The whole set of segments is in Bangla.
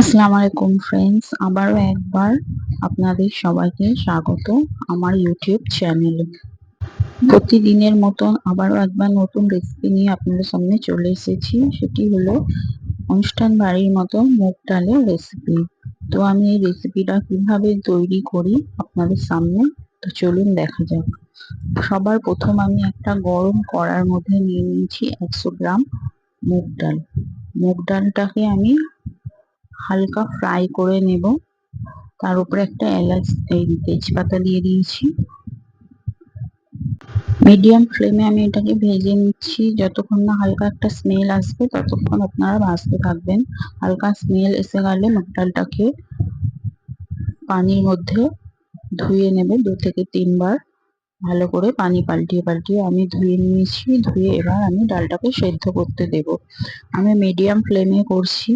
আসসালামু আলাইকুম ফ্রেন্ডস, আবারও একবার আপনাদের সবাইকে স্বাগত আমার ইউটিউব চ্যানেলে। প্রতিদিনের মতন আবারও একবার নতুন রেসিপি নিয়ে আপনাদের সামনে চলে এসেছি। সেটি হলো অনুষ্ঠান বাড়ির মতো মুগ ডালের রেসিপি। তো আমি এই রেসিপিটা কিভাবে তৈরি করি আপনাদের সামনে, তো চলুন দেখা যাক। সবার প্রথম আমি একটা গরম কড়ার মধ্যে নিয়ে নিয়েছি 100 গ্রাম মুগ ডাল। মুগ ডালটাকে আমি হালকা ফ্রাই করে নেব। তার উপরে একটা এলাচ তেজপাতা দিয়ে দিয়েছি। মিডিয়াম ফ্লেমে আমি এটাকে ভেজে নিচ্ছি। যতক্ষণ না হালকা একটা স্মেল আসবে ততক্ষণ আপনারা ভাজতে থাকবেন। হালকা স্মেল এসে গেলে মুগ ডালটাকে পানির মধ্যে ধুয়ে নেবে 2 থেকে 3 বার। ভালো করে পানি পাল্টিয়ে পাল্টিয়ে আমি ধুয়ে নিয়েছি। ধুয়ে এবার আমি ডালটাকে সেদ্ধ করতে দেব। আমি মিডিয়াম ফ্লেমে করছি।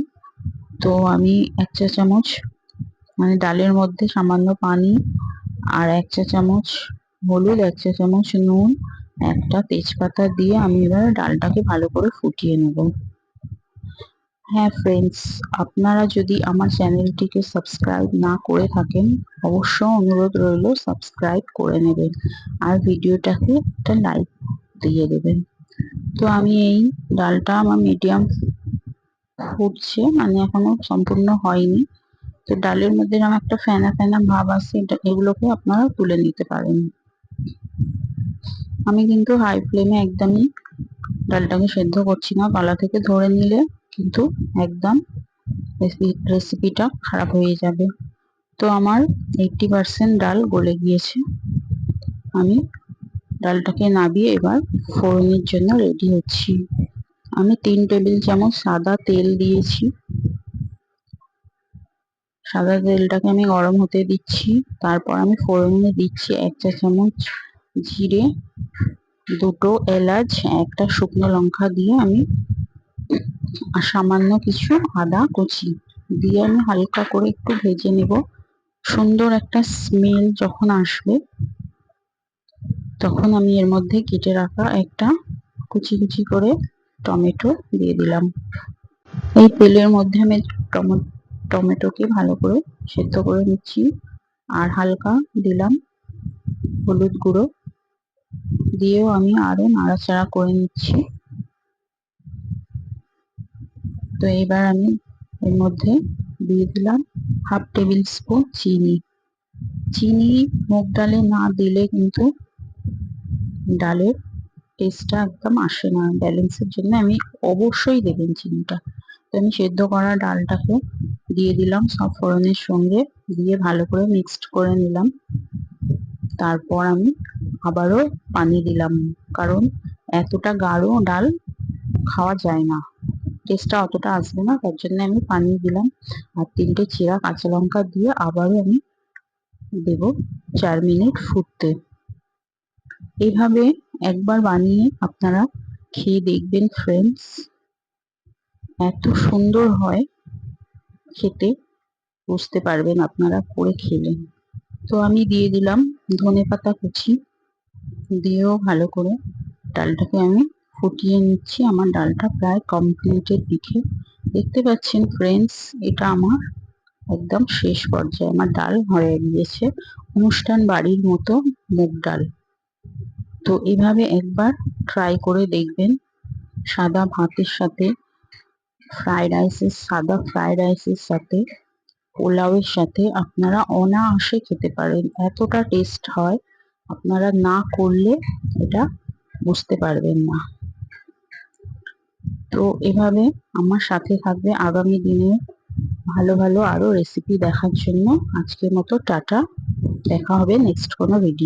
তো আমি 1 চা চামচ ডালের মধ্যে সামান্য পানি আর 1 চা চামচ হলুদ, 1 চা চামচ নুন, একটা তেজপাতা দিয়ে আমি এবার ডালটাকে ভালো করে ফুটিয়ে নেব। হ্যাঁ ফ্রেন্ডস, আপনারা যদি আমার চ্যানেলটিকে সাবস্ক্রাইব না করে থাকেন অবশ্য অনুরোধ রইল সাবস্ক্রাইব করে নেবেন আর ভিডিওটাকে একটা লাইক দিয়ে দেবেন। তো আমি এই ডালটা আমার মিডিয়াম ফুটছে, এখনো সম্পূর্ণ হয়নি। তো ডালের মধ্যে যেমন একটা ফেনা ফেনা ভাব আসে, এগুলোকে আপনারা তুলে নিতে পারেন। আমি কিন্তু হাই ফ্লেমে একদমই ডালটাকে সেদ্ধ করছি না, গলা থেকে ধরে নিলে কিন্তু একদম রেসিপিটা খারাপ হয়ে যাবে। তো আমার 80% ডাল গলে গিয়েছে। আমি ডালটাকে নামিয়ে এবার ফোড়নের জন্য রেডি হচ্ছি। আমি 3 টেবিল চামচ সাদা তেল দিয়েছি। সাদা তেলটাকে আমি গরম হতে দিচ্ছি। তারপর আমি ফোড়নে দিচ্ছি 1 চা চামচ জিরে, 2টো এলাচ, একটা শুকনো লঙ্কা দিয়ে আমি সামান্য কিছু আদা কুচি দিয়ে আমি হালকা করে একটু ভেজে নেব। সুন্দর একটা স্মেল যখন আসবে তখন আমি এর মধ্যে কেটে রাখা একটা কুচি কুচি করে টমেটো দিয়ে দিলাম। এই তেলের মধ্যে আমি টমেটোকে ভালো করে সেদ্ধ করে নিচ্ছি আর হালকা দিলাম হলুদ গুঁড়ো, দিয়েও আমি আরো নাড়াচাড়া করে নিচ্ছি। তো এবার আমি এর মধ্যে দিয়ে দিলাম 1/2 টেবিল স্পুন চিনি। চিনি মুগ ডালে না দিলে কিন্তু ডালের টেস্টটা একদম আসে না। ব্যালেন্সের জন্য আমি অবশ্যই দেবেন চিনিটা। তো আমি সেদ্ধ করা ডালটাকে দিয়ে দিলাম সব ফোড়নের সঙ্গে, দিয়ে ভালো করে মিক্সড করে নিলাম। তারপর আমি আবারও পানি দিলাম, কারণ এতটা গাঢ় ডাল খাওয়া যায় না, টেস্টটা অতটা আসবে না, তার জন্য আমি পানি দিলাম। আর 3টে চেরা কাঁচা লঙ্কা দিয়ে আবারও আমি দেব 4 মিনিট ফুটতে। এইভাবে একবার বানিয়ে আপনারা খেয়ে দেখবেন ফ্রেন্ডস, এত সুন্দর হয় খেতে, বুঝতে পারবেন আপনারা করে খেলে। তো আমি দিয়ে দিলাম ধনেপাতা কুচি, দিয়েও ভালো করে ডালটাকে আমি ফুটিয়ে নিচ্ছি। আমার ডালটা প্রায় কমপ্লিটের দিকে। দেখতে পাচ্ছেন ফ্রেন্ডস, এটা আমার একদম শেষ পর্যায়ে। আমার ডাল হয়ে গিয়েছে অনুষ্ঠান বাড়ির মতো মুগ ডাল। তো এভাবে একবার ট্রাই করে দেখবেন। সাদা ভাতের সাথে, সাদা ফ্রাইড রাইসের সাথে, পোলাওয়ের সাথে আপনারা অনায়াসে খেতে পারেন, এতটা টেস্ট হয়। আপনারা না করলে এটা বুঝতে পারবেন না। তো এভাবে আমার সাথে থাকবে আগামী দিনে ভালো ভালো আরো রেসিপি দেখার জন্য। আজকের মতো টাটা, দেখা হবে নেক্সট কোনো ভিডিও।